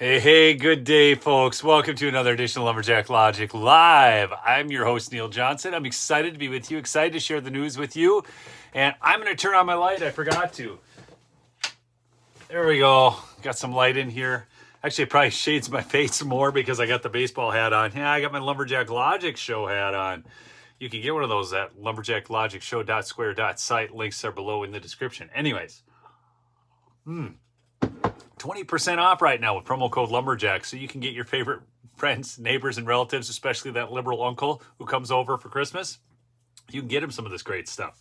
Hey, good day, folks. Welcome to another edition of Lumberjack Logic Live. I'm your host, Neil Johnson. I'm excited to be with you, excited to share the news with you. And I'm going to turn on my light. I forgot to. There we go. Got some light in here. Actually, it probably shades my face more because I got the baseball hat on. Yeah, I got my Lumberjack Logic Show hat on. You can get one of those at lumberjacklogicshow.square.site. Links are below in the description. Anyways. 20% off right now with promo code Lumberjack, so you can get your favorite friends, neighbors, and relatives, especially that liberal uncle who comes over for Christmas. You can get him some of this great stuff.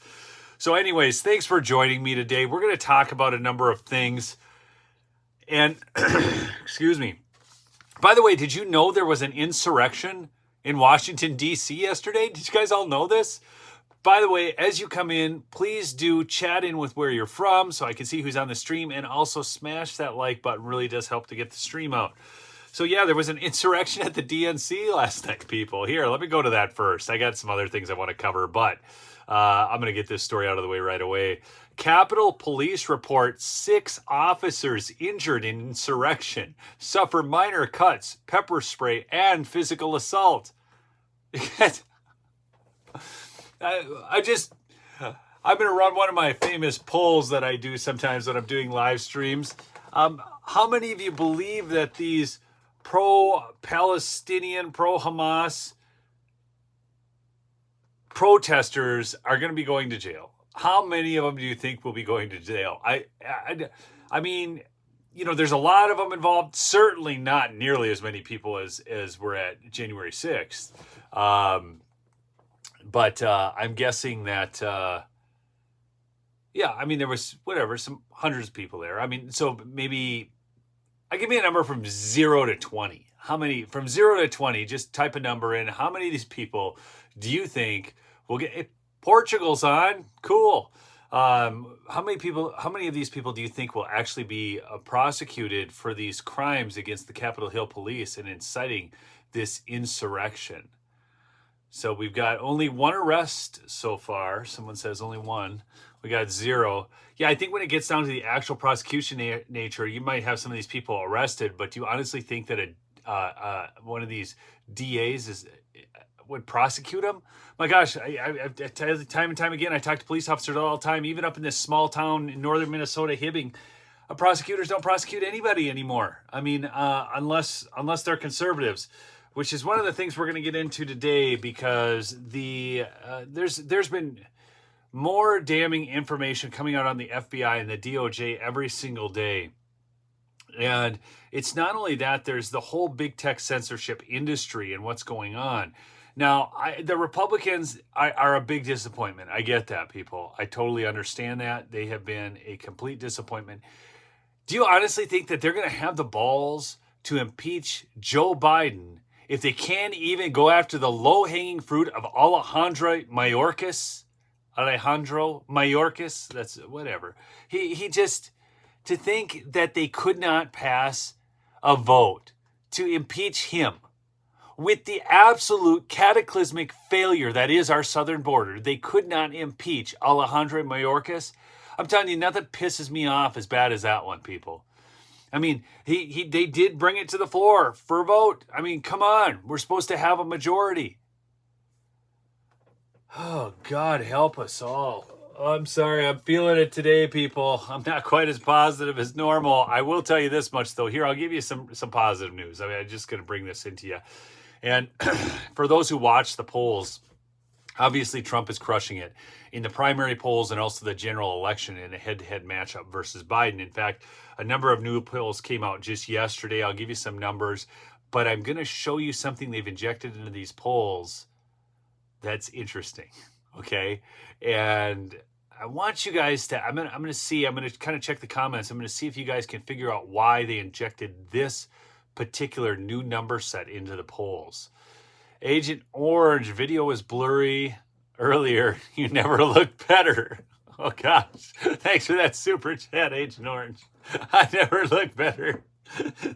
So anyways, thanks for joining me today. We're going to talk about a number of things. And, excuse me. By the way, did you know there was an insurrection in Washington, D.C. yesterday? Did you guys all know this? By the way, as you come in, please do chat in with where you're from so I can see who's on the stream, and also smash that like button. Really does help to get the stream out. So yeah, there was an insurrection at the DNC last night, people. Here, let me go to that first. I got some other things I want to cover, but I'm going to get this story out of the way right away. Capitol Police report 6 officers injured in insurrection, suffer minor cuts, pepper spray, and physical assault. I'm going to run one of my famous polls that I do sometimes when I'm doing live streams. How many of you believe that these pro-Palestinian, pro-Hamas protesters are going to be going to jail? How many of them do you think will be going to jail? I mean, you know, there's a lot of them involved. Certainly not nearly as many people as were at January 6th. But I'm guessing that, yeah, I mean, there was, some hundreds of people there. I mean, so maybe, give me a number from 0 to 20. How many, from 0 to 20, just type a number in. How many of these people do you think will get, if Portugal's on, cool. How many of these people do you think will actually be prosecuted for these crimes against the Capitol Hill police and inciting this insurrection? So we've got only 1 arrest so far. Someone says only 1. We got 0. Yeah, I think when it gets down to the actual prosecution nature, you might have some of these people arrested, but do you honestly think that one of these DAs would prosecute them? My gosh, I tell you time and time again, I talk to police officers all the time, even up in this small town in northern Minnesota, Hibbing. Prosecutors don't prosecute anybody anymore. I mean, unless they're conservatives. Which is one of the things we're going to get into today, because there's been more damning information coming out on the FBI and the DOJ every single day. And it's not only that, there's the whole big tech censorship industry and what's going on. Now, the Republicans are a big disappointment. I get that, people. I totally understand that. They have been a complete disappointment. Do you honestly think that they're going to have the balls to impeach Joe Biden if they can't even go after the low-hanging fruit of Alejandro Mayorkas? That's whatever. He just, to think that they could not pass a vote to impeach him with the absolute cataclysmic failure that is our southern border. They could not impeach Alejandro Mayorkas. I'm telling you, nothing pisses me off as bad as that one, people. I mean, they did bring it to the floor for a vote. I mean, come on. We're supposed to have a majority. Oh, God help us all. I'm sorry. I'm feeling it today, people. I'm not quite as positive as normal. I will tell you this much, though. Here, I'll give you some positive news. I mean, I'm just going to bring this into you. And for those who watch the polls, obviously Trump is crushing it in the primary polls and also the general election in a head-to-head matchup versus Biden. In fact, a number of new polls came out just yesterday. I'll give you some numbers, but I'm going to show you something they've injected into these polls that's interesting, okay? And I want you guys to, I'm going to kind of check the comments. I'm going to see if you guys can figure out why they injected this particular new number set into the polls. Agent Orange, video was blurry earlier. You never looked better. Oh, gosh. Thanks for that super chat, Agent Orange. I never looked better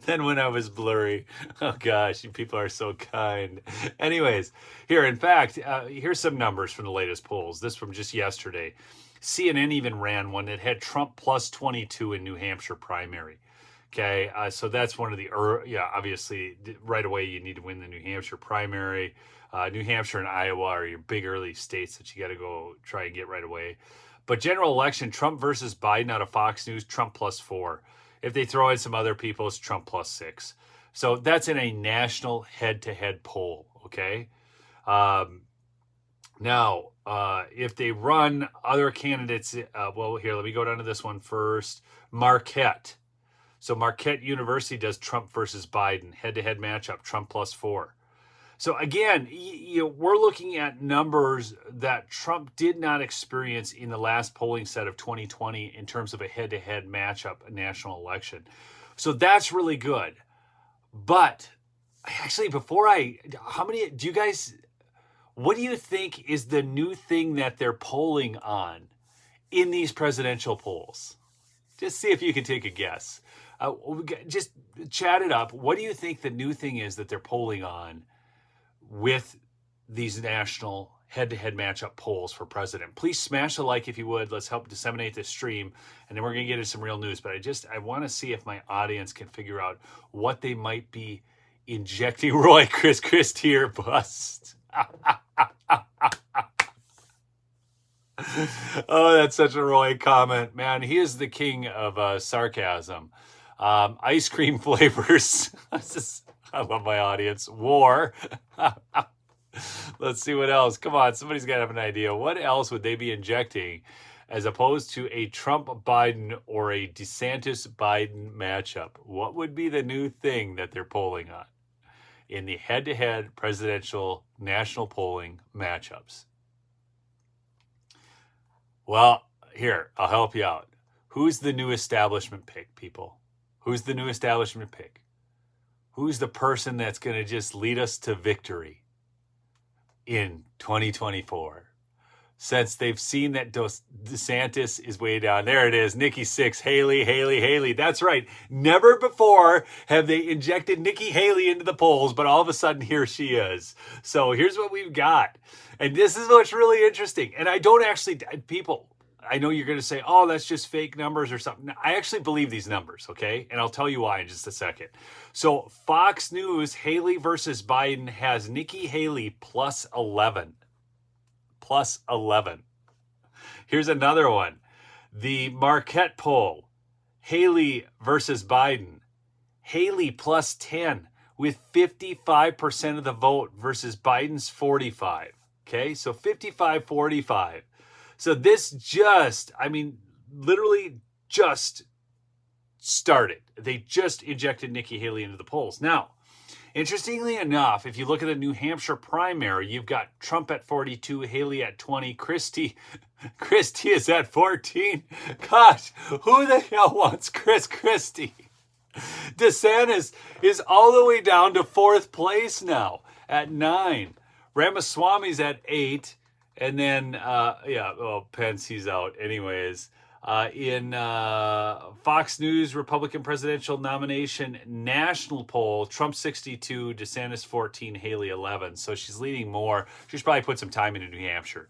than when I was blurry. Oh, gosh. You people are so kind. Anyways, here, in fact, here's some numbers from the latest polls. This from just yesterday. CNN even ran one that had Trump plus 22 in New Hampshire primary. Okay, so that's one of the, obviously, right away you need to win the New Hampshire primary. New Hampshire and Iowa are your big early states that you got to go try and get right away. But general election, Trump versus Biden out of Fox News, Trump +4. If they throw in some other people, it's Trump +6. So that's in a national head-to-head poll, okay? Now, if they run other candidates, well, here, let me go down to this one first. Marquette. So Marquette University does Trump versus Biden, head-to-head matchup, Trump +4. So again, we're looking at numbers that Trump did not experience in the last polling set of 2020 in terms of a head-to-head matchup, a national election. So that's really good. But actually, what do you think is the new thing that they're polling on in these presidential polls? Just see if you can take a guess. Just chat it up. What do you think the new thing is that they're polling on with these national head-to-head matchup polls for president? Please smash the like if you would. Let's help disseminate this stream, and then we're going to get into some real news. But I want to see if my audience can figure out what they might be injecting. Roy, Chris Tier bust. Oh, that's such a Roy comment, man. He is the king of sarcasm. Ice cream flavors. I love my audience. War. Let's see what else. Come on, somebody's got to have an idea. What else would they be injecting as opposed to a Trump-Biden or a DeSantis-Biden matchup? What would be the new thing that they're polling on in the head-to-head presidential national polling matchups? Well, here, I'll help you out. Who's the new establishment pick, people? Who's the new establishment pick? Who's the person that's going to just lead us to victory in 2024? Since they've seen that DeSantis is way down. There it is. Nikki 6, Haley. That's right. Never before have they injected Nikki Haley into the polls, but all of a sudden here she is. So here's what we've got. And this is what's really interesting. And I don't actually, people, I know you're going to say, oh, that's just fake numbers or something. I actually believe these numbers, okay? And I'll tell you why in just a second. So Fox News, Haley versus Biden has Nikki Haley +11. +11. Here's another one. The Marquette poll, Haley versus Biden. Haley +10 with 55% of the vote versus Biden's 45. Okay, so 55-45. So this literally just started. They just injected Nikki Haley into the polls. Now, interestingly enough, if you look at the New Hampshire primary, you've got Trump at 42, Haley at 20, Christie is at 14. Gosh, who the hell wants Christie? DeSantis is all the way down to 4th place now at 9. Ramaswamy's at 8. And then, Pence, he's out anyways. In Fox News Republican presidential nomination national poll, Trump 62, DeSantis 14, Haley 11. So she's leading more. She should probably put some time into New Hampshire.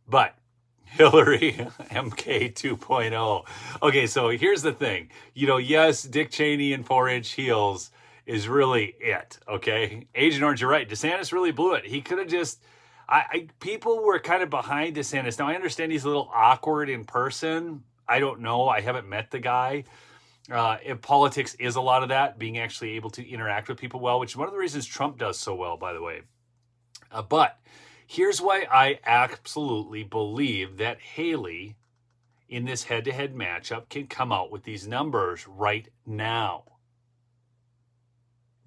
But Hillary, MK 2.0. Okay, so here's the thing. Yes, Dick Cheney in 4-inch heels is really it, okay? Agent Orange, you're right. DeSantis really blew it. He could have just... people were kind of behind DeSantis. Now, I understand he's a little awkward in person. I don't know. I haven't met the guy. Politics is a lot of that, being actually able to interact with people well, which is one of the reasons Trump does so well, by the way. But here's why I absolutely believe that Haley, in this head-to-head matchup, can come out with these numbers right now.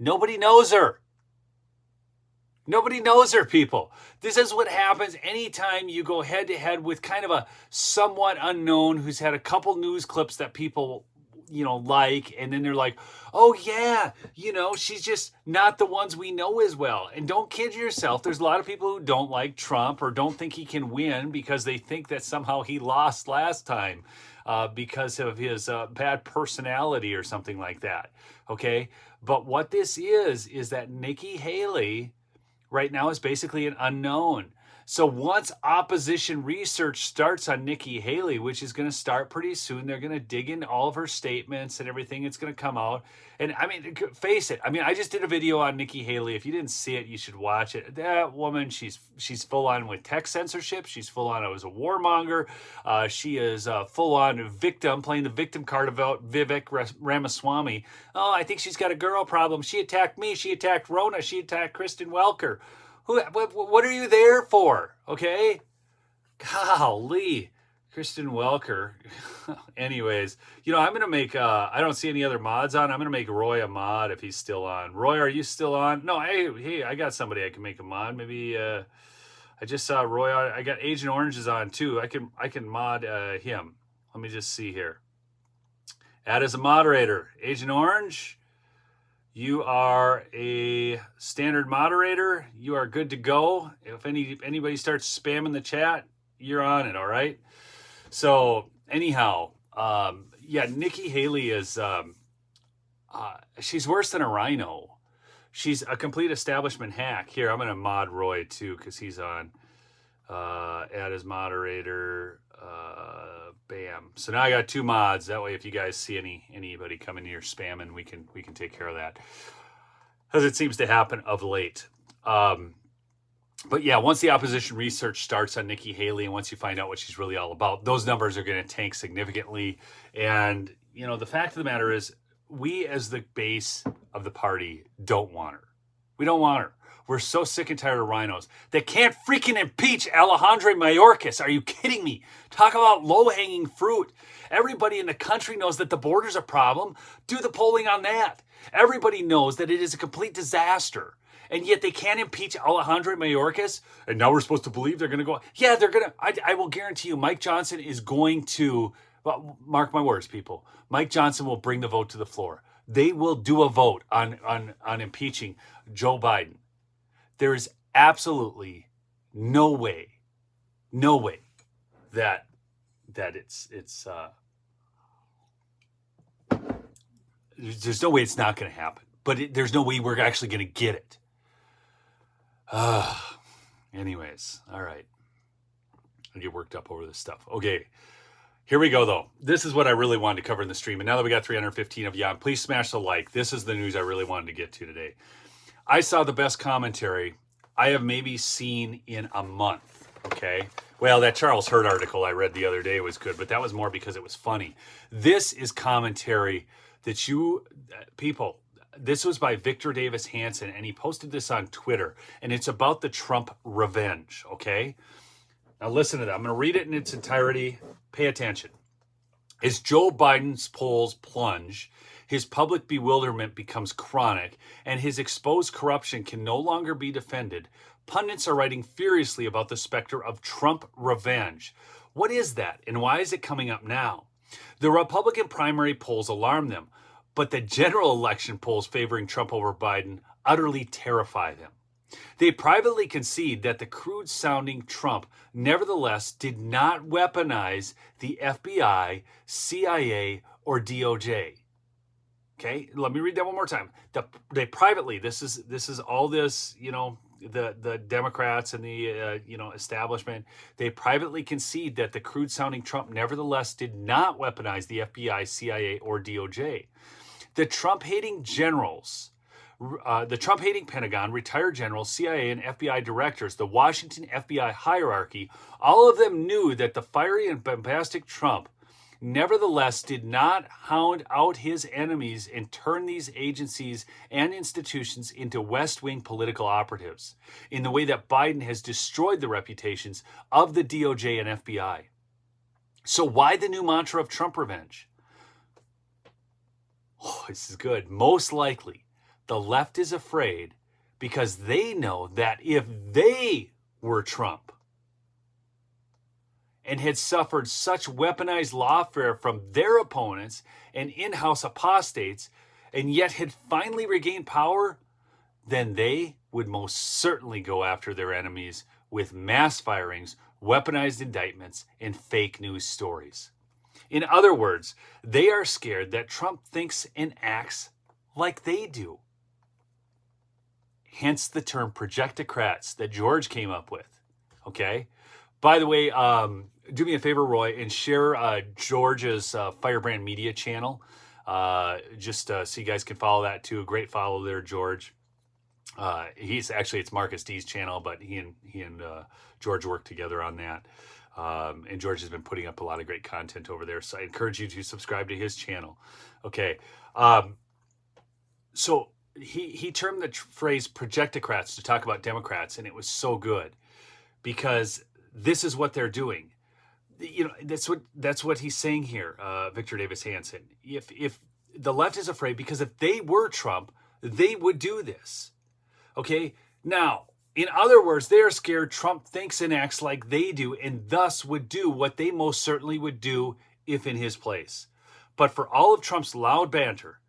Nobody knows her. Nobody knows her, people. This is what happens anytime you go head-to-head with kind of a somewhat unknown who's had a couple news clips that people, like, and then they're like, oh, yeah, she's just not the ones we know as well. And don't kid yourself. There's a lot of people who don't like Trump or don't think he can win because they think that somehow he lost last time because of his bad personality or something like that, okay? But what this is that Nikki Haley right now is basically an unknown. So once opposition research starts on Nikki Haley, which is going to start pretty soon, they're going to dig into all of her statements and everything. It's going to come out. And I mean, face it. I mean, I just did a video on Nikki Haley. If you didn't see it, you should watch it. That woman, she's full on with tech censorship. She's full on as a warmonger. She is full on victim, playing the victim card about Vivek Ramaswamy. Oh, I think she's got a girl problem. She attacked me. She attacked Rona. She attacked Kristen Welker. What are you there for? Okay? Golly. Kristen Welker. Anyways, I'm going to make, I don't see any other mods on. I'm going to make Roy a mod if he's still on. Roy, are you still on? No, hey, I got somebody I can make a mod. Maybe, I just saw Roy. I got Agent Orange is on too. I can mod him. Let me just see here. Add as a moderator. Agent Orange. You are a standard moderator. You are good to go. If anybody starts spamming the chat, you're on it, all right? So anyhow, Nikki Haley is, she's worse than a rhino. She's a complete establishment hack. Here, I'm going to mod Roy too because he's on. Add as moderator. Bam. So now I got 2 mods. That way, if you guys see anybody coming here spamming, we can take care of that, as it seems to happen of late. But yeah, once the opposition research starts on Nikki Haley, and once you find out what she's really all about, those numbers are going to tank significantly. And the fact of the matter is, we as the base of the party don't want her. We don't want her. We're so sick and tired of rhinos. They can't freaking impeach Alejandro Mayorkas. Are you kidding me? Talk about low-hanging fruit. Everybody in the country knows that the border's a problem. Do the polling on that. Everybody knows that it is a complete disaster. And yet they can't impeach Alejandro Mayorkas. And now we're supposed to believe they're going to go. Yeah, they're going to. I will guarantee you Mike Johnson is going to, well, mark my words, people. Mike Johnson will bring the vote to the floor. They will do a vote on impeaching Joe Biden. There is absolutely no way that it's there's no way it's not going to happen. But there's no way we're actually going to get it. Anyways, all right. I get worked up over this stuff. Okay, here we go, though. This is what I really wanted to cover in the stream. And now that we got 315 of you on, please smash the like. This is the news I really wanted to get to today. I saw the best commentary I have maybe seen in a month, okay? Well, that Charles Hurd article I read the other day was good, but that was more because it was funny. This is commentary that people, this was by Victor Davis Hanson, and he posted this on Twitter, and it's about the Trump revenge, okay? Now listen to that. I'm going to read it in its entirety. Pay attention. As Joe Biden's polls plunge, his public bewilderment becomes chronic, and his exposed corruption can no longer be defended, pundits are writing furiously about the specter of Trump revenge. What is that, and why is it coming up now? The Republican primary polls alarm them, but the general election polls favoring Trump over Biden utterly terrify them. They privately concede that the crude-sounding Trump nevertheless did not weaponize the FBI, CIA, or DOJ. Okay, let me read that one more time. They privately, this is all this, the Democrats and the establishment, they privately concede that the crude-sounding Trump nevertheless did not weaponize the FBI, CIA, or DOJ. The Trump-hating generals, the Trump-hating Pentagon, retired generals, CIA, and FBI directors, the Washington FBI hierarchy, all of them knew that the fiery and bombastic Trump nevertheless did not hound out his enemies and turn these agencies and institutions into West Wing political operatives in the way that Biden has destroyed the reputations of the DOJ and FBI. So why the new mantra of Trump revenge? Oh, this is good. Most likely, the left is afraid because they know that if they were Trump and had suffered such weaponized lawfare from their opponents and in-house apostates, and yet had finally regained power, then they would most certainly go after their enemies with mass firings, weaponized indictments, and fake news stories. In other words, they are scared that Trump thinks and acts like they do. Hence the term projectocrats that George came up with. Okay. By the way, do me a favor, Roy, and share George's Firebrand Media channel. Just so you guys can follow that too. Great follow there, George. It's Marcus D's channel, but he and George work together on that. And George has been putting up a lot of great content over there. So I encourage you to subscribe to his channel. Okay. So he termed the phrase projectocrats to talk about Democrats, and it was so good because this is what they're doing. You know, that's what he's saying here, Victor Davis Hanson. If the left is afraid, because if they were Trump, they would do this. Okay. Now, in other words, they are scared Trump thinks and acts like they do, and thus would do what they most certainly would do if in his place. But for all of Trump's loud banter,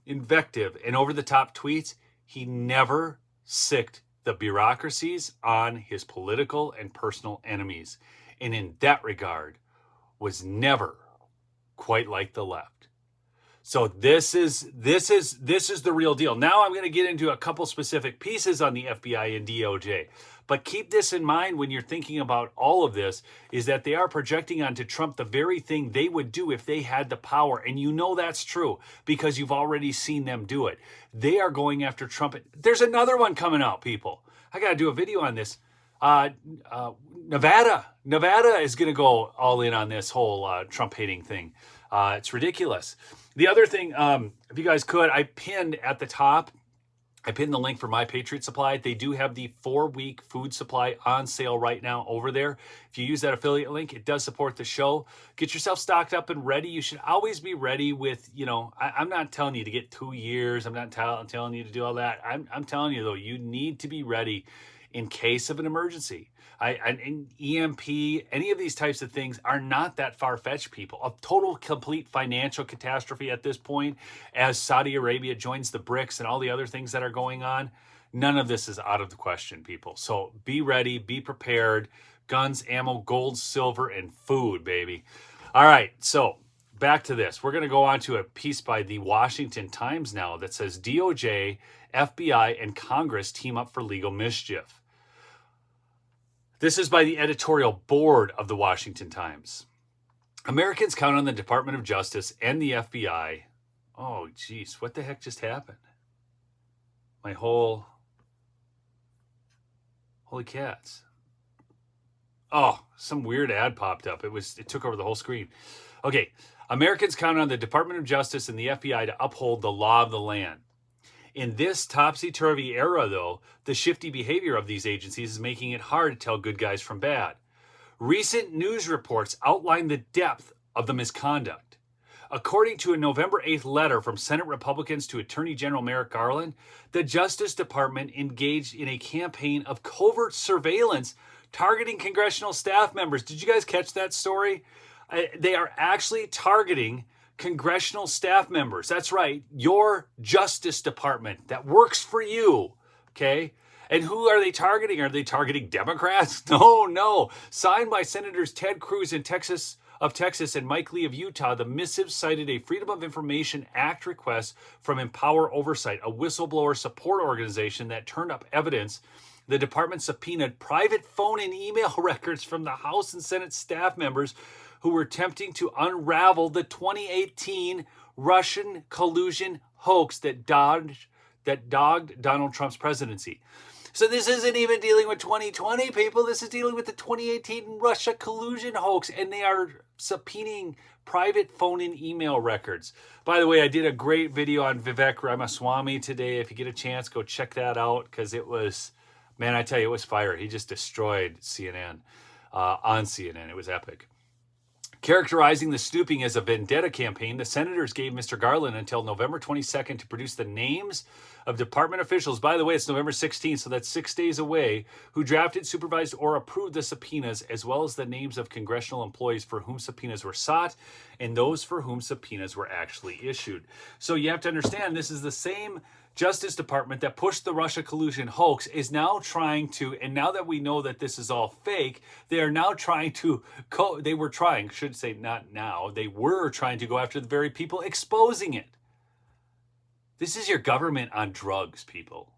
invective, and over-the-top tweets, he never sicked the bureaucracies on his political and personal enemies. And in that regard, was never quite like the left. So this is the real deal. Now I'm going to get into a couple specific pieces on the FBI and DOJ. But keep this in mind when you're thinking about all of this, is that they are projecting onto Trump the very thing they would do if they had the power. And you know that's true because you've already seen them do it. They are going after Trump. There's another one coming out, people. I got to do a video on this. Nevada is going to go all in on this whole Trump hating thing. It's ridiculous. The other thing, if you guys could, I pinned at the top, I pinned the link for My Patriot Supply. They do have the 4-week food supply on sale right now over there. If you use that affiliate link, it does support the show. Get yourself stocked up and ready. You should always be ready with, I'm not telling you to get 2 years. I'm not telling you to do all that. I'm telling you, though, you need to be ready in case of an emergency. An EMP, any of these types of things are not that far-fetched, people. A total, complete financial catastrophe at this point, as Saudi Arabia joins the BRICS and all the other things that are going on, none of this is out of the question, people. So be ready, be prepared. Guns, ammo, gold, silver, and food, baby. All right, so back to this. We're going to go on to a piece by the Washington Times now that says DOJ, FBI, and Congress team up for legal mischief. This is by the editorial board of the Washington Times. Americans count on the Department of Justice and the FBI. Oh, geez, what the heck just happened? Holy cats. Oh, some weird ad popped up. It took over the whole screen. Okay, Americans count on the Department of Justice and the FBI to uphold the law of the land. In this topsy-turvy era, though, the shifty behavior of these agencies is making it hard to tell good guys from bad. Recent news reports outline the depth of the misconduct. According to a November 8th letter from Senate Republicans to Attorney General Merrick Garland, the Justice Department engaged in a campaign of covert surveillance targeting congressional staff members. Did you guys catch that story? They are actually targeting congressional staff members. That's right, your Justice Department that works for you, okay? And who are they targeting? Are they targeting Democrats? No. Signed by Senators Ted Cruz of Texas and Mike Lee of Utah, the missive cited a Freedom of Information Act request from Empower Oversight, a whistleblower support organization that turned up evidence. The department subpoenaed private phone and email records from the House and Senate staff members who were attempting to unravel the 2018 Russian collusion hoax that dogged Donald Trump's presidency. So this isn't even dealing with 2020, people. This is dealing with the 2018 Russia collusion hoax, and they are subpoenaing private phone and email records. By the way, I did a great video on Vivek Ramaswamy today. If you get a chance, go check that out, because it was, man, I tell you, it was fire. He just destroyed CNN on CNN. It was epic. Characterizing the snooping as a vendetta campaign, the senators gave Mr. Garland until November 22nd to produce the names of department officials. By the way, it's November 16th, so that's 6 days away, who drafted, supervised, or approved the subpoenas, as well as the names of congressional employees for whom subpoenas were sought and those for whom subpoenas were actually issued. So you have to understand, this is the same Justice Department that pushed the Russia collusion hoax is now trying to, and now that we know that this is all fake, they are now trying to, they were trying to go after the very people exposing it. This is your government on drugs, people.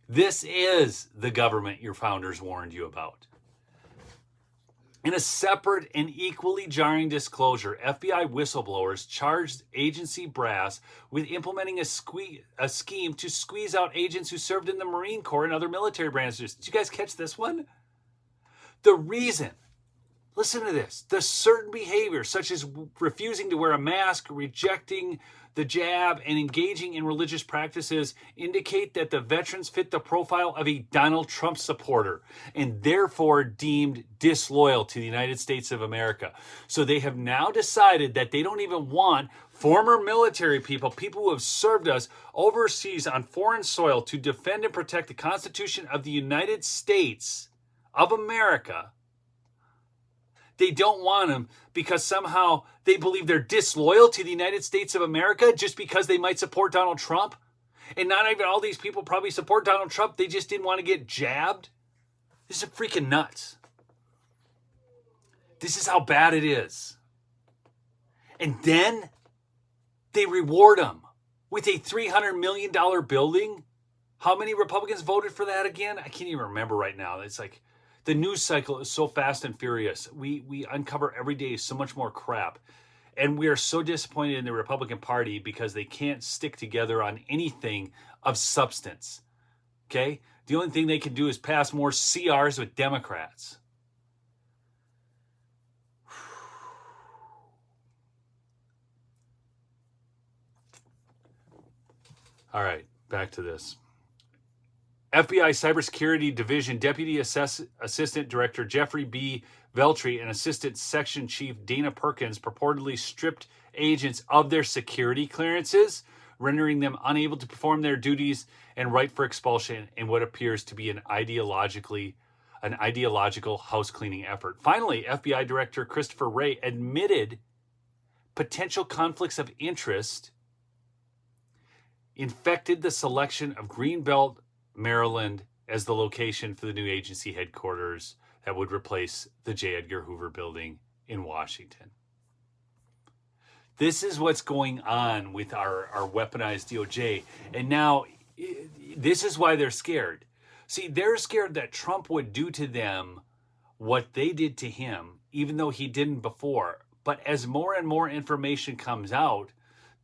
This is the government your founders warned you about. In a separate and equally jarring disclosure, FBI whistleblowers charged agency brass with implementing a scheme to squeeze out agents who served in the Marine Corps and other military branches. Did you guys catch this one? The reason, listen to this, the certain behaviors such as refusing to wear a mask, rejecting the jab, and engaging in religious practices indicate that the veterans fit the profile of a Donald Trump supporter and therefore deemed disloyal to the United States of America. So they have now decided that they don't even want former military people who have served us overseas on foreign soil to defend and protect the Constitution of the United States of America. They don't want them because somehow they believe they're disloyal to the United States of America just because they might support Donald Trump. And not even all these people probably support Donald Trump. They just didn't want to get jabbed. This is freaking nuts. This is how bad it is. And then they reward them with a $300 million building. How many Republicans voted for that again? I can't even remember right now. It's like, the news cycle is so fast and furious. We uncover every day so much more crap. And we are so disappointed in the Republican Party because they can't stick together on anything of substance. Okay? The only thing they can do is pass more CRs with Democrats. All right, back to this. FBI Cybersecurity Division Deputy Assistant Director Jeffrey B. Veltri and Assistant Section Chief Dana Perkins purportedly stripped agents of their security clearances, rendering them unable to perform their duties and ripe for expulsion in what appears to be an ideological house cleaning effort. Finally, FBI Director Christopher Wray admitted potential conflicts of interest infected the selection of Greenbelt, Maryland as the location for the new agency headquarters that would replace the J. Edgar Hoover building in Washington. This is what's going on with our weaponized DOJ. And now this is why they're scared. See, they're scared that Trump would do to them what they did to him, even though he didn't before. But as more and more information comes out,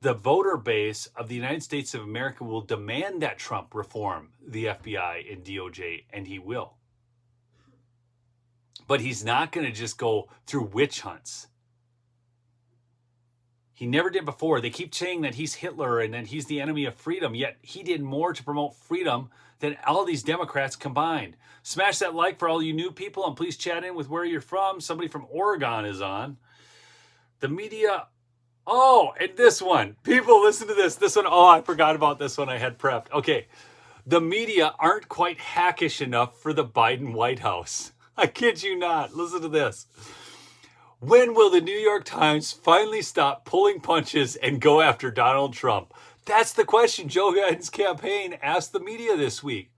the voter base of the United States of America will demand that Trump reform the FBI and DOJ, and he will. But he's not going to just go through witch hunts. He never did before. They keep saying that he's Hitler and that he's the enemy of freedom, yet he did more to promote freedom than all these Democrats combined. Smash that like for all you new people, and please chat in with where you're from. Somebody from Oregon is on. The media... Oh, and this one. People, listen to this. This one, oh, I forgot about this one. I had prepped. Okay. The media aren't quite hackish enough for the Biden White House. I kid you not. Listen to this. When will the New York Times finally stop pulling punches and go after Donald Trump? That's the question Joe Biden's campaign asked the media this week.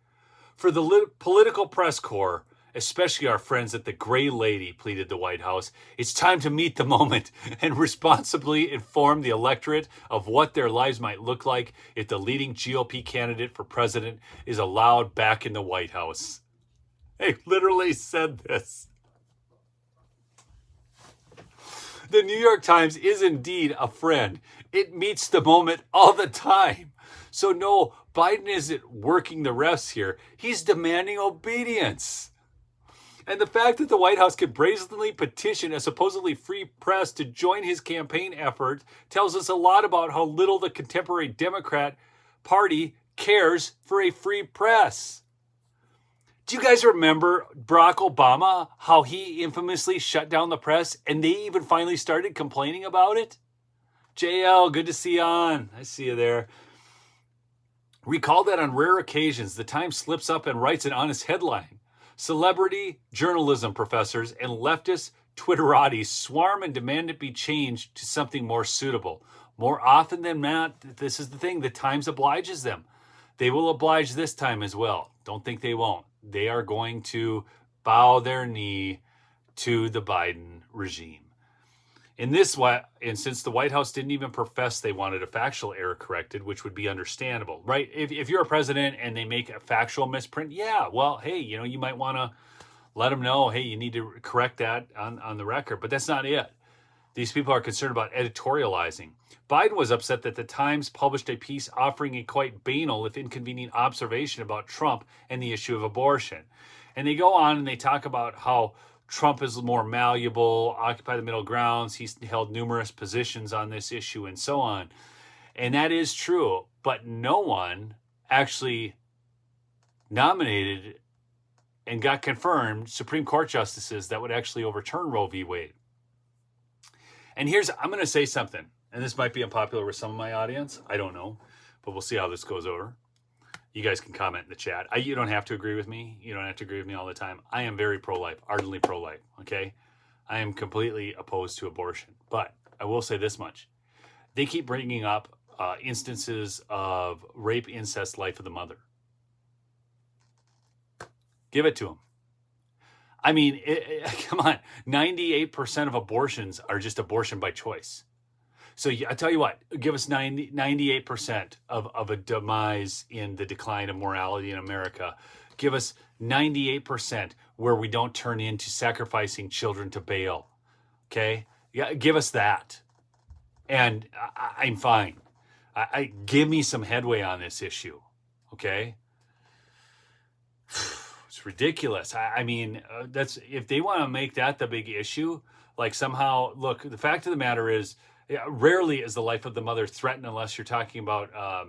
For the political press corps, especially our friends at the Gray Lady, pleaded the White House, it's time to meet the moment and responsibly inform the electorate of what their lives might look like if the leading GOP candidate for president is allowed back in the White House. They literally said this. The New York Times is indeed a friend. It meets the moment all the time. So no, Biden isn't working the refs here. He's demanding obedience. And the fact that the White House could brazenly petition a supposedly free press to join his campaign effort tells us a lot about how little the contemporary Democrat Party cares for a free press. Do you guys remember Barack Obama, how he infamously shut down the press and they even finally started complaining about it? JL, good to see you on. I see you there. Recall that on rare occasions, the Times slips up and writes an honest headline. Celebrity journalism professors and leftist Twitterati swarm and demand it be changed to something more suitable. More often than not, this is the thing, the Times obliges them. They will oblige this time as well. Don't think they won't. They are going to bow their knee to the Biden regime. In this instance, the White House didn't even profess they wanted a factual error corrected, which would be understandable, right? If you're a president and they make a factual misprint, yeah, well, hey, you might want to let them know, hey, you need to correct that on the record. But that's not it. These people are concerned about editorializing. Biden was upset that the Times published a piece offering a quite banal, if inconvenient, observation about Trump and the issue of abortion. And they go on and they talk about how Trump is more malleable, occupy the middle grounds. He's held numerous positions on this issue and so on. And that is true, but no one actually nominated and got confirmed Supreme Court justices that would actually overturn Roe v. Wade. And I'm going to say something, and this might be unpopular with some of my audience. I don't know, but we'll see how this goes over. You guys can comment in the chat. You don't have to agree with me. You don't have to agree with me all the time. I am very pro-life, ardently pro-life, okay? I am completely opposed to abortion. But I will say this much. They keep bringing up instances of rape, incest, life of the mother. Give it to them. I mean, come on. 98% of abortions are just abortion by choice. So I tell you what, give us 98% of a demise in the decline of morality in America. Give us 98% where we don't turn into sacrificing children to Baal. Okay? Yeah, give us that. And I'm fine. Give me some headway on this issue. Okay? It's ridiculous. I mean, that's if they want to make that the big issue, like somehow, look, the fact of the matter is, rarely is the life of the mother threatened unless you're talking about, a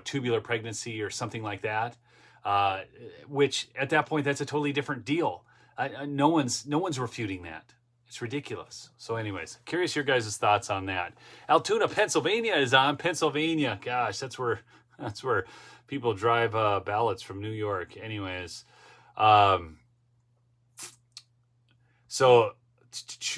tubular pregnancy or something like that, which at that point, that's a totally different deal. No one's refuting that. It's ridiculous. So anyways, curious your guys' thoughts on that. Altoona, Pennsylvania is on. Pennsylvania. Gosh, that's where people drive ballots from New York. Anyways, so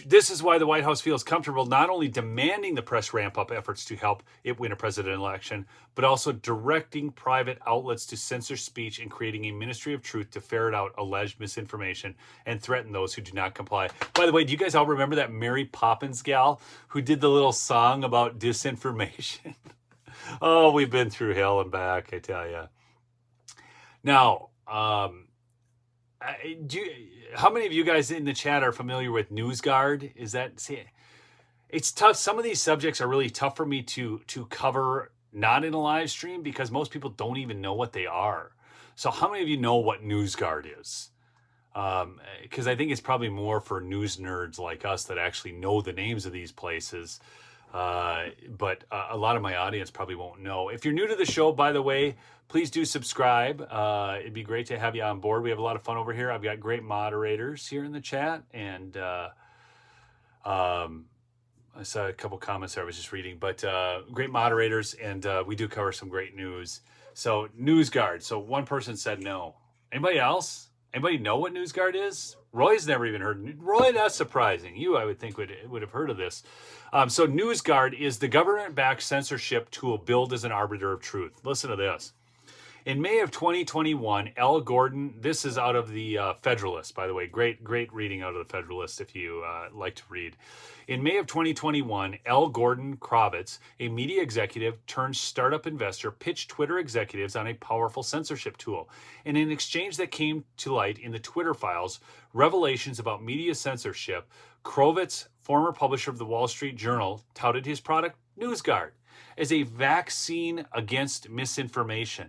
this is why the White House feels comfortable not only demanding the press ramp up efforts to help it win a presidential election, but also directing private outlets to censor speech and creating a ministry of truth to ferret out alleged misinformation and threaten those who do not comply. By the way, do you guys all remember that Mary Poppins gal who did the little song about disinformation? Oh, we've been through hell and back, I tell you. Now, how many of you guys in the chat are familiar with NewsGuard? It's tough. Some of these subjects are really tough for me to cover not in a live stream because most people don't even know what they are. So how many of you know what NewsGuard is? Because I think it's probably more for news nerds like us that actually know the names of these places. But a lot of my audience probably won't know. If you're new to the show, by the way, please do subscribe. It'd be great to have you on board. We have a lot of fun over here. I've got great moderators here in the chat. And I saw a couple comments there I was just reading. But great moderators, and we do cover some great news. So NewsGuard. So one person said no. Anybody else? Anybody know what NewsGuard is? Roy's never even heard. Roy, that's surprising. You, I would think, would have heard of this. So NewsGuard is the government-backed censorship tool billed as an arbiter of truth. Listen to this. In May of 2021, L. Gordon, this is out of the Federalist, by the way. Great reading out of the Federalist if you like to read. In May of 2021, L. Gordon Kravitz, a media executive turned startup investor, pitched Twitter executives on a powerful censorship tool. In an exchange that came to light in the Twitter files, revelations about media censorship, Kravitz, former publisher of the Wall Street Journal, touted his product, NewsGuard, as a vaccine against misinformation.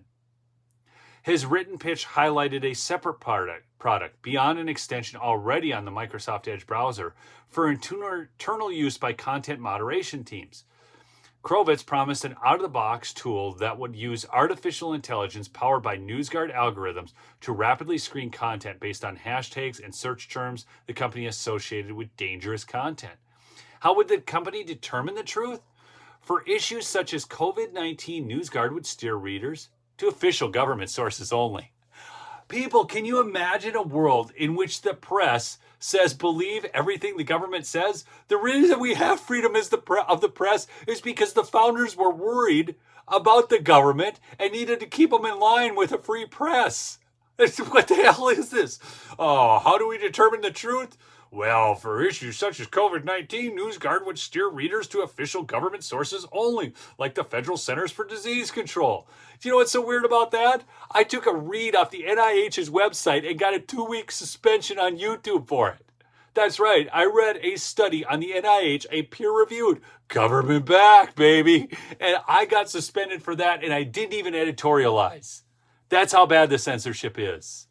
His written pitch highlighted a separate product beyond an extension already on the Microsoft Edge browser for internal use by content moderation teams. Kravitz promised an out-of-the-box tool that would use artificial intelligence powered by NewsGuard algorithms to rapidly screen content based on hashtags and search terms the company associated with dangerous content. How would the company determine the truth? For issues such as COVID-19, NewsGuard would steer readers to official government sources only. People, can you imagine a world in which the press says believe everything the government says? The reason we have freedom of the press is because the founders were worried about the government and needed to keep them in line with a free press. What the hell is this? Oh, how do we determine the truth? Well, for issues such as COVID-19, NewsGuard would steer readers to official government sources only, like the Federal Centers for Disease Control. Do you know what's so weird about that? I took a read off the NIH's website and got a 2-week suspension on YouTube for it. That's right, I read a study on the NIH, a peer-reviewed, government back, baby, and I got suspended for that, and I didn't even editorialize. That's how bad the censorship is.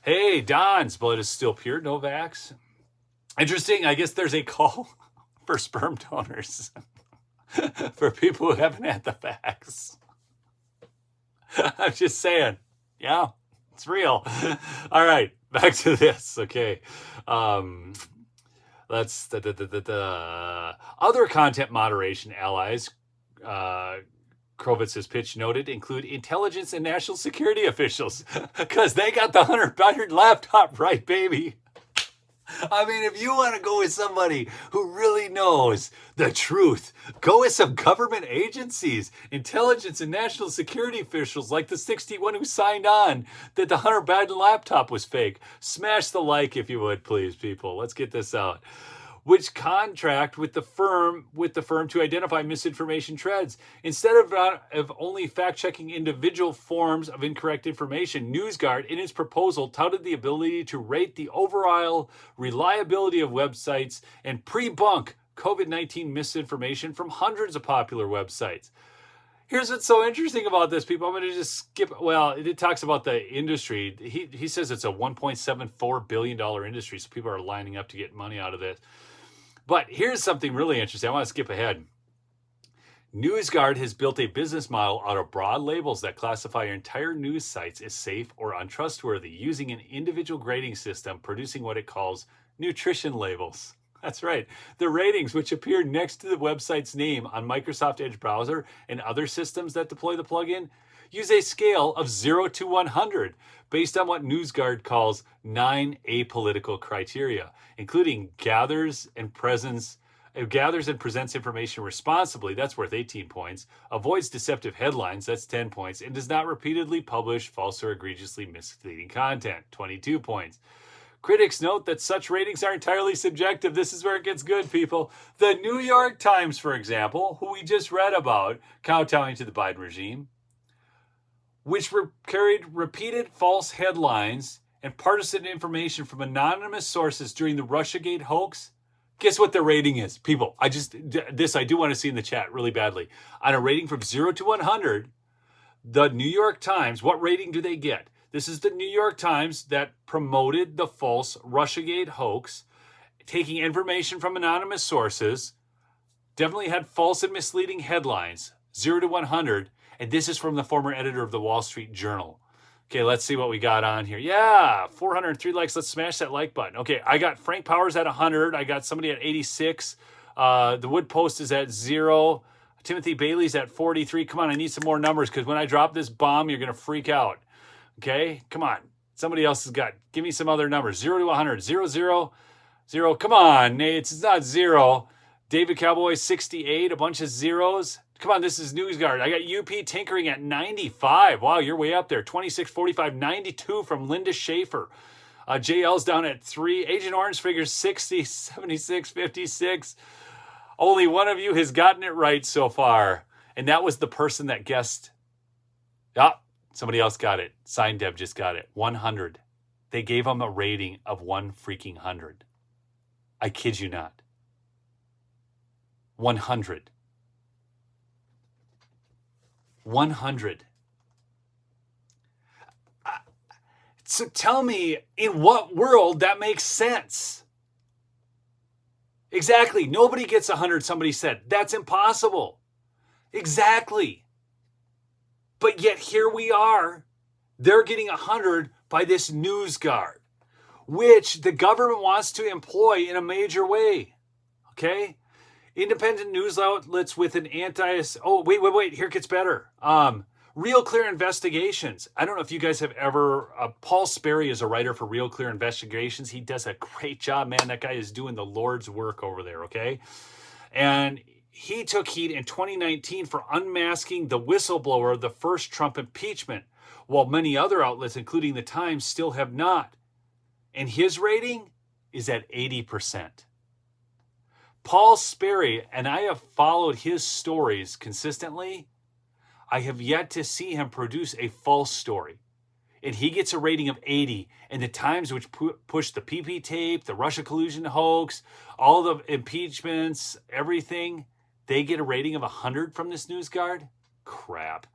Hey, Don's blood is still pure, no vax. Interesting, I guess there's a call for sperm donors for people who haven't had the vax. I'm just saying, yeah, it's real. All right, back to this, okay. Let's, other content moderation allies, Krovitz's pitch noted, include intelligence and national security officials, because they got the Hunter Biden laptop right, baby. I mean, if you want to go with somebody who really knows the truth, go with some government agencies, intelligence and national security officials like the 61 who signed on that the Hunter Biden laptop was fake. Smash the like if you would, please, people. Let's get this out. Which contract with the firm to identify misinformation threads. Instead of only fact-checking individual forms of incorrect information, NewsGuard, in its proposal, touted the ability to rate the overall reliability of websites and pre-bunk COVID-19 misinformation from hundreds of popular websites. Here's what's so interesting about this, people. I'm going to just skip. Well, it talks about the industry. He says it's a $1.74 billion industry, so people are lining up to get money out of this. But here's something really interesting. I want to skip ahead. NewsGuard has built a business model out of broad labels that classify your entire news sites as safe or untrustworthy, using an individual grading system, producing what it calls nutrition labels. That's right. The ratings, which appear next to the website's name on Microsoft Edge browser and other systems that deploy the plugin, use a scale of 0 to 100 based on what NewsGuard calls 9 apolitical criteria, including gathers and presents information responsibly, that's worth 18 points, avoids deceptive headlines, that's 10 points, and does not repeatedly publish false or egregiously misleading content, 22 points. Critics note that such ratings are entirely subjective. This is where it gets good, people. The New York Times, for example, who we just read about, kowtowing to the Biden regime, which carried repeated false headlines and partisan information from anonymous sources during the Russiagate hoax. Guess what the rating is? People, I do want to see in the chat really badly. On a rating from 0 to 100, the New York Times, what rating do they get? This is the New York Times that promoted the false Russiagate hoax, taking information from anonymous sources, definitely had false and misleading headlines, 0 to 100, and this is from the former editor of the Wall Street Journal. Okay, let's see what we got on here. Yeah, 403 likes. Let's smash that like button. Okay, I got Frank Powers at 100. I got somebody at 86. The Wood Post is at 0. Timothy Bailey's at 43. Come on, I need some more numbers because when I drop this bomb, you're going to freak out. Okay, come on. Somebody else has got, give me some other numbers. 0 to 100. 0, 0, 0. Come on, Nate. It's not 0. David Cowboy, 68. A bunch of zeros. Come on, this is NewsGuard. I got UP tinkering at 95. Wow, you're way up there. 26, 45, 92 from Linda Schaefer. JL's down at 3. Agent Orange figures 60, 76, 56. Only one of you has gotten it right so far. And that was the person that guessed. Somebody else got it. Sign Deb just got it. 100. They gave him a rating of 1 freaking 100. I kid you not. 100. 100. So tell me, in what world that makes sense? Exactly. Nobody gets 100, somebody said. That's impossible. Exactly. But yet here we are. They're getting 100 by this NewsGuard, which the government wants to employ in a major way. Okay? Independent news outlets with an wait, here it gets better. Real Clear Investigations. I don't know if you guys have ever, Paul Sperry is a writer for Real Clear Investigations. He does a great job, man. That guy is doing the Lord's work over there, okay? And he took heat in 2019 for unmasking the whistleblower of the first Trump impeachment, while many other outlets, including the Times, still have not. and his rating is at 80%. Paul Sperry, and I have followed his stories consistently. I have yet to see him produce a false story. And he gets a rating of 80. And the Times, which pushed the PP tape, the Russia collusion hoax, all the impeachments, everything, they get a rating of 100 from this NewsGuard? Crap.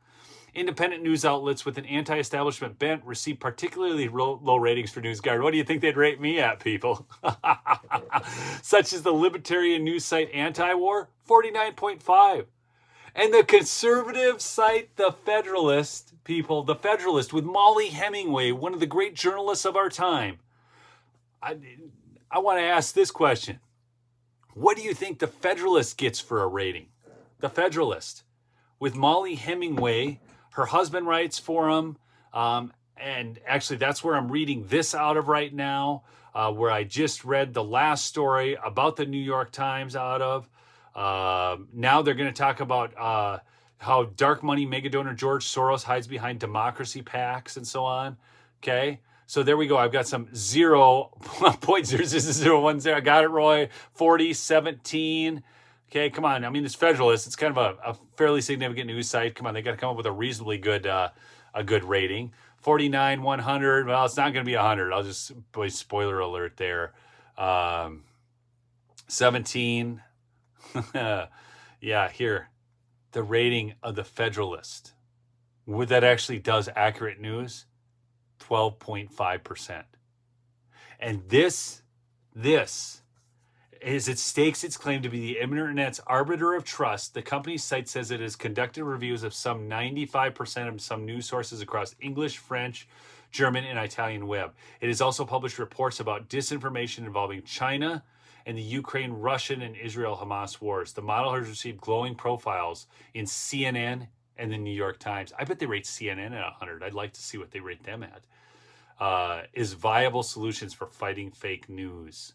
Independent news outlets with an anti-establishment bent receive particularly low ratings for NewsGuard. What do you think they'd rate me at, people? Such as the libertarian news site Anti-War, 49.5. And the conservative site, The Federalist, people, The Federalist with Molly Hemingway, one of the great journalists of our time. I want to ask this question. What do you think The Federalist gets for a rating? The Federalist with Molly Hemingway. Her husband writes for him. And actually, that's where I'm reading this out of right now, where I just read the last story about the New York Times out of. Now they're going to talk about how dark money mega donor George Soros hides behind democracy PACs and so on. Okay, so there we go. I've got some 0.00010. I got it, Roy. 40, 17. Okay, come on. I mean, it's Federalist. It's kind of a fairly significant news site. Come on, they got to come up with a reasonably good rating. 49, 100. Well, it's not going to be 100. I'll just, boy, spoiler alert there. 17. Yeah, here, the rating of the Federalist. Would that actually does accurate news? 12.5%. And this is it stakes its claim to be the internet's arbiter of trust. The company's site says it has conducted reviews of some 95% of some news sources across English, French, German, and Italian web. It has also published reports about disinformation involving China and the Ukraine, Russian, and Israel-Hamas wars. The model has received glowing profiles in CNN and the New York Times. I bet they rate CNN at 100. I'd like to see what they rate them at. Is viable solutions for fighting fake news.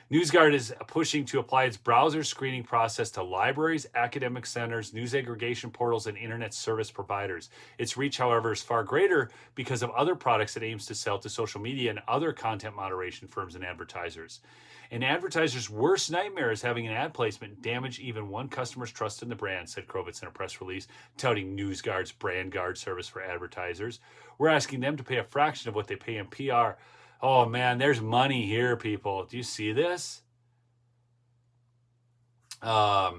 NewsGuard is pushing to apply its browser screening process to libraries, academic centers, news aggregation portals, and internet service providers. Its reach, however, is far greater because of other products it aims to sell to social media and other content moderation firms and advertisers. An advertiser's worst nightmare is having an ad placement damage even one customer's trust in the brand, said Krovitz in a press release, touting NewsGuard's Brand Guard service for advertisers. We're asking them to pay a fraction of what they pay in PR. Oh, man, there's money here, people. Do you see this? Let's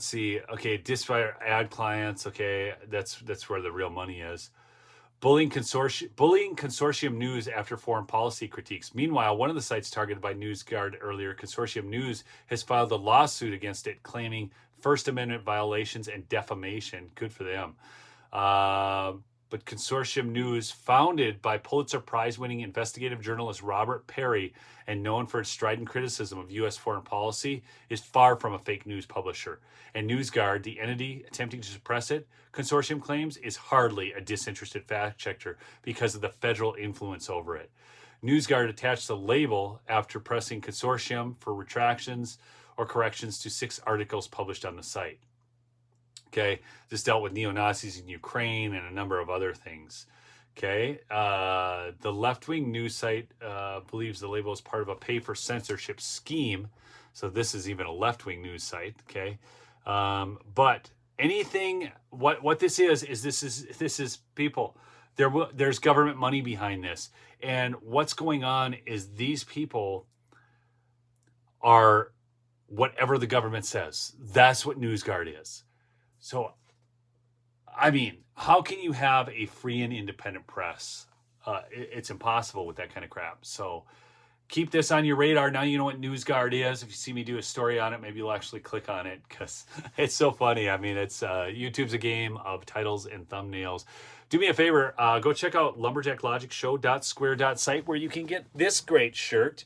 see. Okay, disfire ad clients. Okay, that's where the real money is. Bullying Consortium News after foreign policy critiques. Meanwhile, one of the sites targeted by NewsGuard earlier, Consortium News, has filed a lawsuit against it claiming First Amendment violations and defamation. Good for them. But Consortium News, founded by Pulitzer Prize-winning investigative journalist Robert Perry and known for its strident criticism of U.S. foreign policy, is far from a fake news publisher. And NewsGuard, the entity attempting to suppress it, Consortium claims, is hardly a disinterested fact-checker because of the federal influence over it. NewsGuard attached the label after pressing Consortium for retractions or corrections to 6 articles published on the site. Okay, this dealt with neo-Nazis in Ukraine and a number of other things. Okay, the left-wing news site believes the label is part of a pay-for-censorship scheme. So this is even a left-wing news site. Okay, but anything, what this is people. There's government money behind this, and what's going on is these people are whatever the government says. That's what NewsGuard is. So, I mean, how can you have a free and independent press? It's impossible with that kind of crap. So keep this on your radar. Now you know what NewsGuard is. If you see me do a story on it, maybe you'll actually click on it because it's so funny. I mean, it's YouTube's a game of titles and thumbnails. Do me a favor. Go check out lumberjacklogicshow.square.site where you can get this great shirt.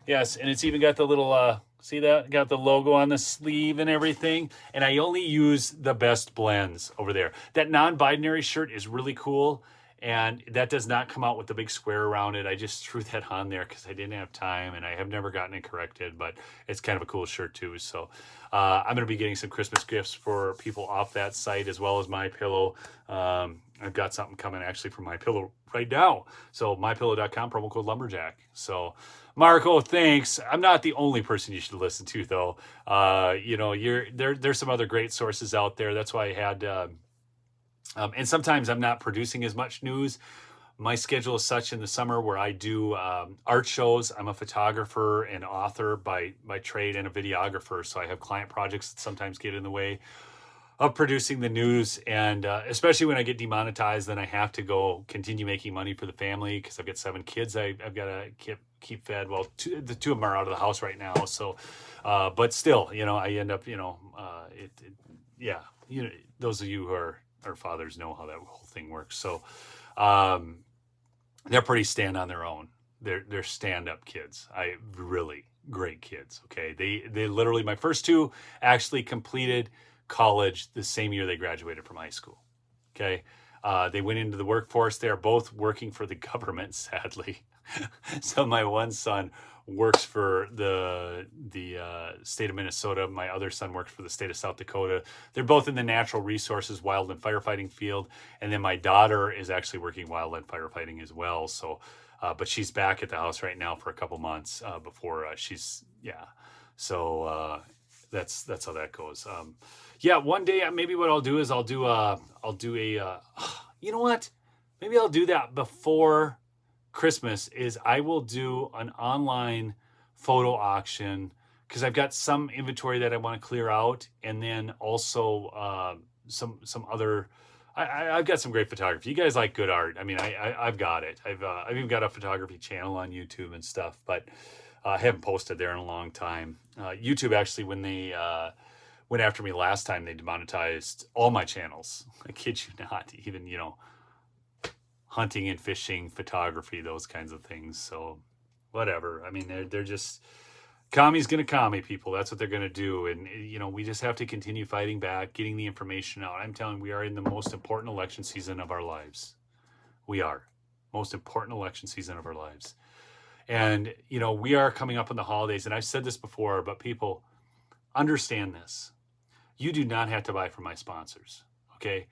Yes, and it's even got the little... see that? Got the logo on the sleeve and everything. And I only use the best blends over there. That non-binary shirt is really cool. And that does not come out with the big square around it. I just threw that on there because I didn't have time, and I have never gotten it corrected, but it's kind of a cool shirt too. So I'm going to be getting some Christmas gifts for people off that site, as well as My Pillow. I've got something coming actually from My Pillow right now. So mypillow.com, promo code Lumberjack. So Marco, thanks. I'm not the only person you should listen to, though. There's some other great sources out there. That's why I had, and sometimes I'm not producing as much news. My schedule is such in the summer where I do art shows. I'm a photographer and author by trade and a videographer. So I have client projects that sometimes get in the way of producing the news. And especially when I get demonetized, then I have to go continue making money for the family because I've got 7 kids I've got to keep fed. Well, the 2 of them are out of the house right now. So, but still, I end up, those of you who are fathers know how that whole thing works. So, they're pretty stand on their own. They're stand-up kids. Really great kids. Okay. They literally, my first 2 actually completed college the same year they graduated from high school. Okay. They went into the workforce. They're both working for the government, sadly. So my one son works for the state of Minnesota. My other son works for the state of South Dakota. They're both in the natural resources, wildland firefighting field. And then my daughter is actually working wildland firefighting as well. So, but she's back at the house right now for a couple months before So that's how that goes. One day maybe what I'll do is I'll do a you know what? Maybe I'll do that before Christmas. Is I will do an online photo auction because I've got some inventory that I want to clear out, and then also some other. I've got some great photography. You guys like good art. I mean, I've got it. I've even got a photography channel on YouTube and stuff, but I haven't posted there in a long time. YouTube actually, when they went after me last time, they demonetized all my channels. I kid you not. Even hunting and fishing, photography, those kinds of things. So whatever. I mean, they're just, commies gonna commie, people. That's what they're gonna do. And we just have to continue fighting back, getting the information out. I'm telling you, we are in the most important election season of our lives. We are. Most important election season of our lives. And we are coming up on the holidays, and I've said this before, but people understand this. You do not have to buy from my sponsors, okay?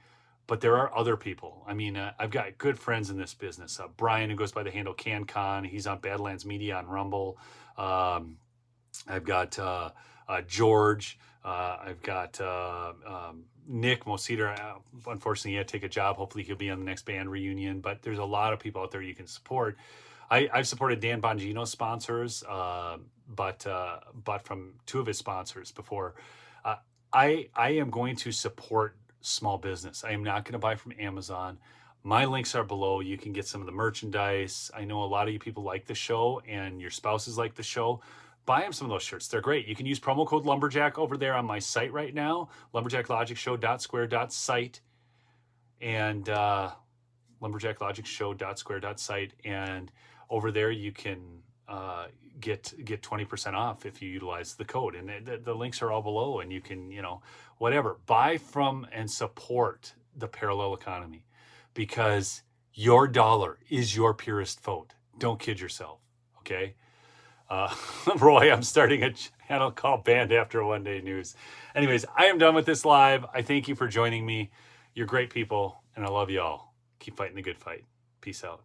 But there are other people. I mean, I've got good friends in this business. Brian, who goes by the handle CanCon, he's on Badlands Media on Rumble. I've got George. I've got Nick Moseder. Unfortunately, he had to take a job. Hopefully, he'll be on the next band reunion. But there's a lot of people out there you can support. I've supported Dan Bongino's sponsors, but from 2 of his sponsors before. I am going to support small business. I am not going to buy from Amazon. My links are below. You can get some of the merchandise. I know a lot of you people like the show and your spouses like the show. Buy them some of those shirts. They're great. You can use promo code Lumberjack over there on my site right now, lumberjacklogicshow.square.site and lumberjacklogicshow.square.site. And over there you can get 20% off if you utilize the code. And the links are all below, and you can, whatever. Buy from and support the parallel economy, because your dollar is your purest vote. Don't kid yourself, okay? Roy, I'm starting a channel called Band After One Day News. Anyways, I am done with this live. I thank you for joining me. You're great people, and I love you all. Keep fighting the good fight. Peace out.